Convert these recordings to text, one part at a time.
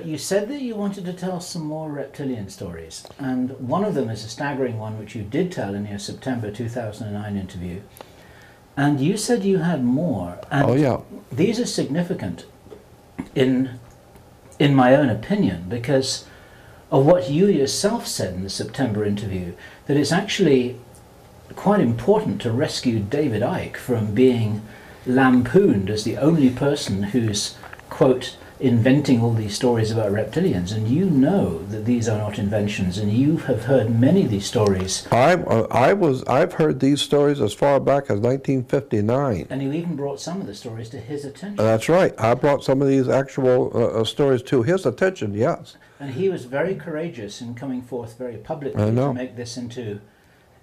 You said that you wanted to tell some more reptilian stories, and one of them is a staggering one which you did tell in your September 2009 interview. And you said you had more. And oh yeah. These are significant in my own opinion, because of what you yourself said in the September interview, that it's actually quite important to rescue David Icke from being lampooned as the only person who's, quote, inventing all these stories about reptilians. And you know that these are not inventions, and you have heard many of these stories. I've heard these stories as far back as 1959. And you even brought some of the stories to his attention. That's right. I brought some of these actual stories to his attention, yes. And he was very courageous in coming forth very publicly to make this into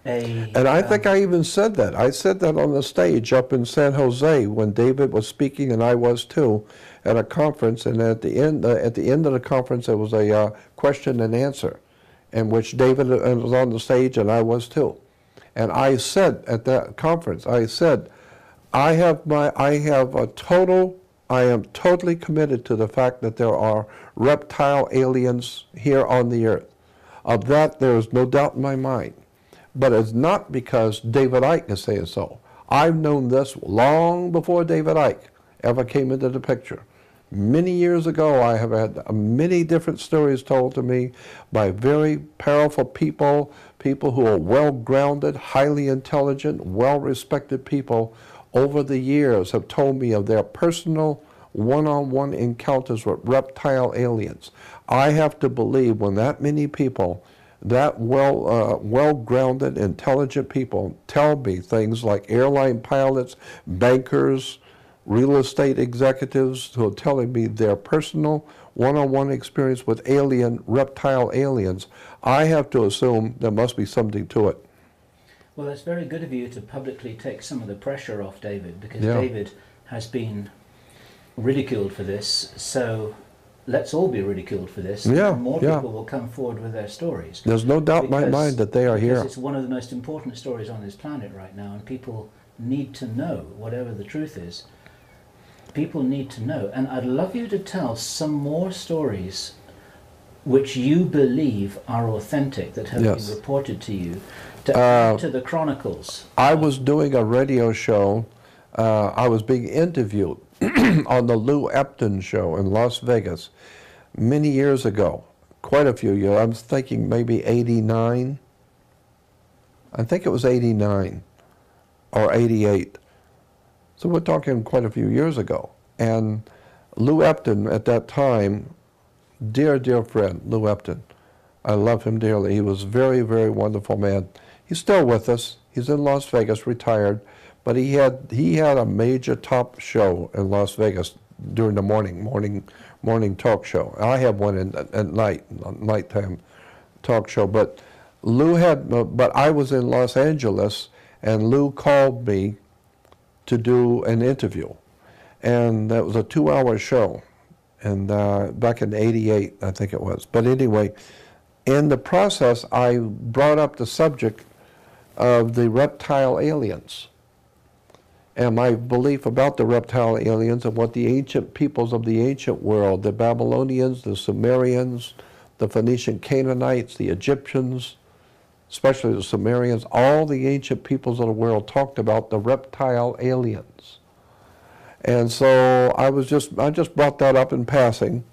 a... And I think I even said that. I said that on the stage up in San Jose when David was speaking, and I was too, at a conference. And at the end of the conference, there was a question and answer, in which David was on the stage and I was too. And I said at that conference, I said, I am totally committed to the fact that there are reptile aliens here on the earth. Of that, there is no doubt in my mind. But it's not because David Icke is saying so. I've known this long before David Icke ever came into the picture. Many years ago, I have had many different stories told to me by very powerful people, people who are well-grounded, highly intelligent, well-respected people over the years have told me of their personal one-on-one encounters with reptile aliens. I have to believe when that many people, that well-grounded, intelligent people tell me things like airline pilots, bankers, real estate executives who are telling me their personal one-on-one experience with reptile aliens, I have to assume there must be something to it. Well, it's very good of you to publicly take some of the pressure off David, because David has been ridiculed for this, so let's all be ridiculed for this. More people will come forward with their stories. There's no doubt in my mind that they are here. Because it's one of the most important stories on this planet right now, and people need to know, whatever the truth is. People need to know. And I'd love you to tell some more stories which you believe are authentic, that have been reported to you, to add to the chronicles. I was doing a radio show. I was being interviewed on the Lou Epton show in Las Vegas many years ago, quite a few years. I'm thinking maybe 89. I think it was 89 or 88. So we're talking quite a few years ago. And Lou Epton at that time, dear, dear friend, Lou Epton, I love him dearly. He was a very, very wonderful man. He's still with us. He's in Las Vegas, retired. But he had a major top show in Las Vegas during the morning talk show. I have one at nighttime talk show. But but I was in Los Angeles, and Lou called me to do an interview, and that was a 2-hour show, and back in '88, I think it was. But anyway, in the process, I brought up the subject of the reptile aliens, and my belief about the reptile aliens and what the ancient peoples of the ancient world, the Babylonians, the Sumerians, the Phoenician Canaanites, the Egyptians, especially the Sumerians, all the ancient peoples of the world talked about the reptile aliens. And so I just brought that up in passing,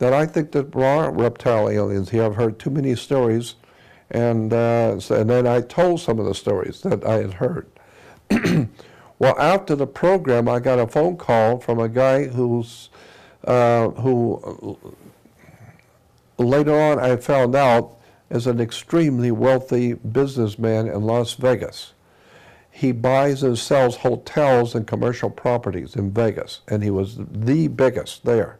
that I think that there are reptile aliens here. I've heard too many stories, and then I told some of the stories that I had heard. Well, after the program, I got a phone call from a guy who later on I found out is an extremely wealthy businessman in Las Vegas. He buys and sells hotels and commercial properties in Vegas, and he was the biggest there.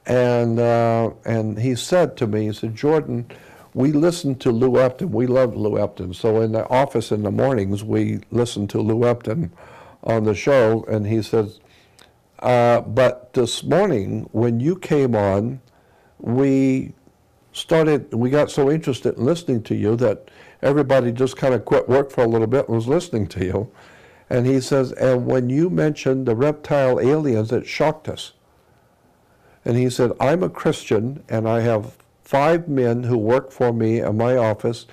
And he said to me, he said, Jordan, we listened to Lou Epton. We loved Lou Epton. So in the office in the mornings, we listened to Lou Epton on the show, and he says, but this morning when you came on, we got so interested in listening to you that everybody just kind of quit work for a little bit and was listening to you. And he says, and when you mentioned the reptile aliens, it shocked us. And he said, I'm a Christian, and I have 5 men who work for me in my office,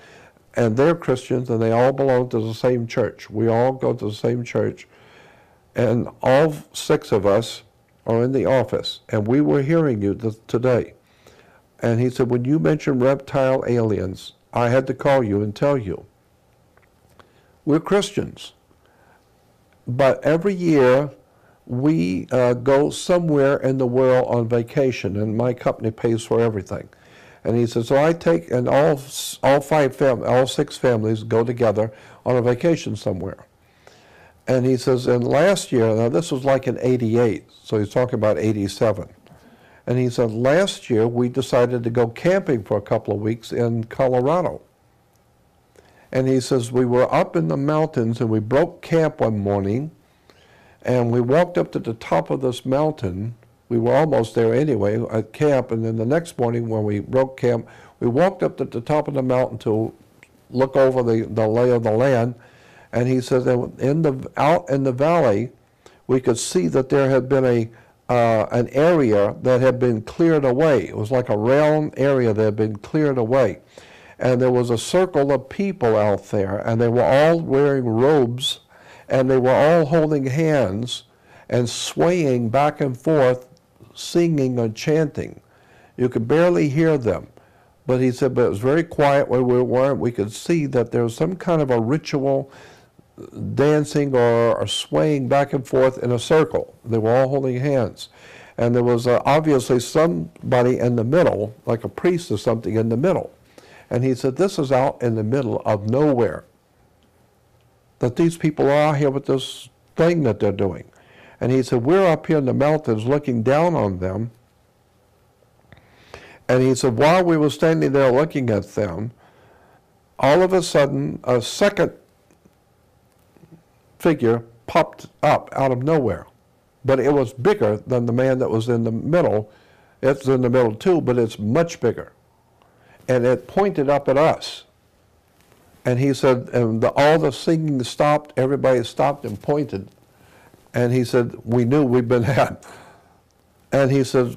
and they're Christians, and they all belong to the same church. We all go to the same church, and all 6 of us are in the office, and we were hearing you today. And he said, when you mentioned reptile aliens, I had to call you and tell you. We're Christians, but every year we go somewhere in the world on vacation, and my company pays for everything. And he said, so I take, and all 6 families go together on a vacation somewhere. And he says, and last year, now this was like in '88, so he's talking about '87. And he said, last year we decided to go camping for a couple of weeks in Colorado. And he says, we were up in the mountains and we broke camp one morning, and we walked up to the top of this mountain. We were almost there anyway at camp, and then the next morning when we broke camp, we walked up to the top of the mountain to look over the lay of the land. And he says that out in the valley, we could see that there had been an area that had been cleared away. It was like a round area that had been cleared away. And there was a circle of people out there, and they were all wearing robes, and they were all holding hands and swaying back and forth, singing and chanting. You could barely hear them. But he said, but it was very quiet where we were. We could see that there was some kind of a ritual dancing or swaying back and forth in a circle. They were all holding hands. And there was obviously somebody in the middle, like a priest or something in the middle. And he said, this is out in the middle of nowhere. That these people are out here with this thing that they're doing. And he said, we're up here in the mountains looking down on them. And he said, while we were standing there looking at them, all of a sudden, a second figure popped up out of nowhere. But it was bigger than the man that was in the middle. It's in the middle too, but it's much bigger. And it pointed up at us. And he said, and all the singing stopped, everybody stopped and pointed. And he said, we knew we'd been had. And he says,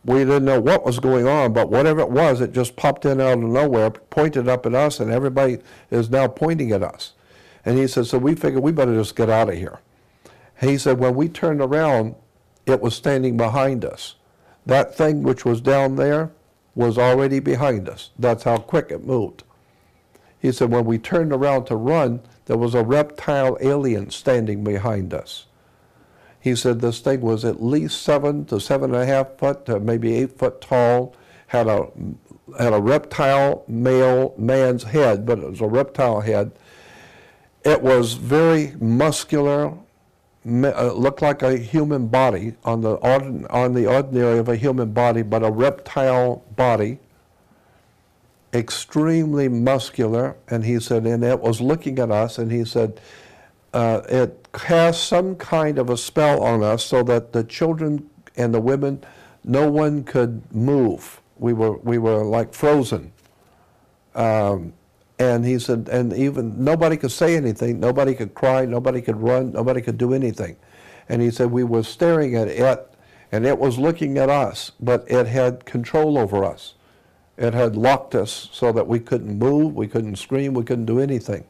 we didn't know what was going on, but whatever it was, it just popped in out of nowhere, pointed up at us, and everybody is now pointing at us. And he said, so we figured we better just get out of here. He said, when we turned around, it was standing behind us. That thing which was down there was already behind us. That's how quick it moved. He said, when we turned around to run, there was a reptile alien standing behind us. He said this thing was at least 7 to 7.5 foot, to maybe 8 foot tall, had a reptile man's head, but it was a reptile head. It was very muscular, looked like a human body on the ordinary of a human body, but a reptile body, extremely muscular. And he said, and it was looking at us, and he said, it cast some kind of a spell on us so that the children and the women, no one could move. We were like frozen. And he said, and even nobody could say anything, nobody could cry, nobody could run, nobody could do anything. And he said, we were staring at it, and it was looking at us, but it had control over us. It had locked us so that we couldn't move, we couldn't scream, we couldn't do anything.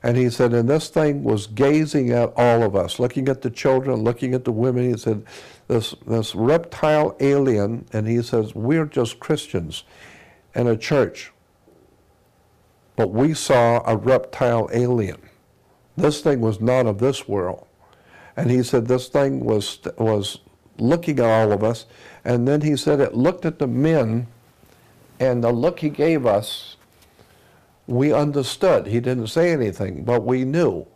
And he said, and this thing was gazing at all of us, looking at the children, looking at the women. He said, this reptile alien, and he says, we're just Christians in a church, but we saw a reptile alien. This thing was not of this world. And he said this thing was looking at all of us, and then he said it looked at the men, and the look he gave us, we understood. He didn't say anything, but we knew.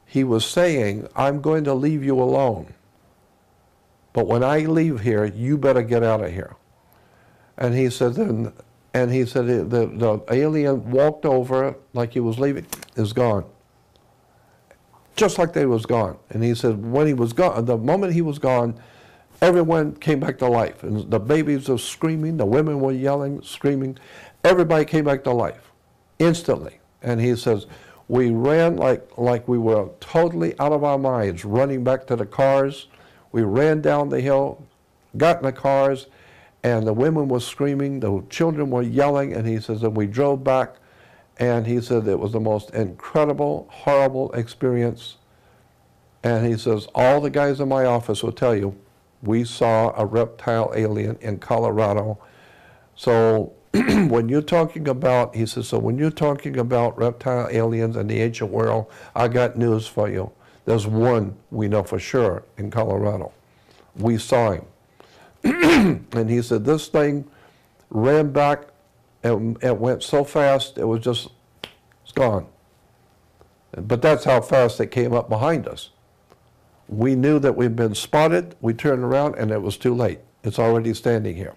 He was saying, I'm going to leave you alone. But when I leave here, you better get out of here. And he said, and he said the alien walked over like he was leaving, is gone. Just like they was gone. And he said when he was gone, the moment he was gone, everyone came back to life. And the babies were screaming, the women were yelling, screaming. Everybody came back to life instantly. And he says, we ran like we were totally out of our minds, running back to the cars. We ran down the hill, got in the cars, and the women were screaming, the children were yelling, and he says, and we drove back, and he said it was the most incredible, horrible experience. And he says, all the guys in my office will tell you, we saw a reptile alien in Colorado. So when you're talking about, he says, so when you're talking about reptile aliens in the ancient world, I got news for you. There's one we know for sure in Colorado. We saw him. And he said, this thing ran back and it went so fast, it was just, it's gone. But that's how fast it came up behind us. We knew that we'd been spotted. We turned around and it was too late. It's already standing here.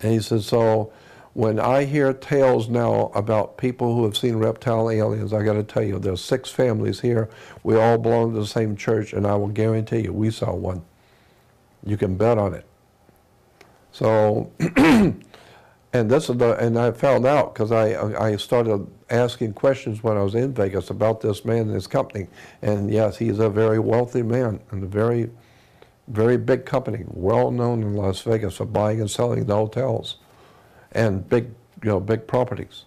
And he said, so when I hear tales now about people who have seen reptile aliens, I got to tell you, there's 6 families here. We all belong to the same church, and I will guarantee you, we saw one. You can bet on it. So, and this is and I found out because I started asking questions when I was in Vegas about this man and his company. And yes, he's a very wealthy man and a very, very big company, well known in Las Vegas for buying and selling the hotels and big, big properties.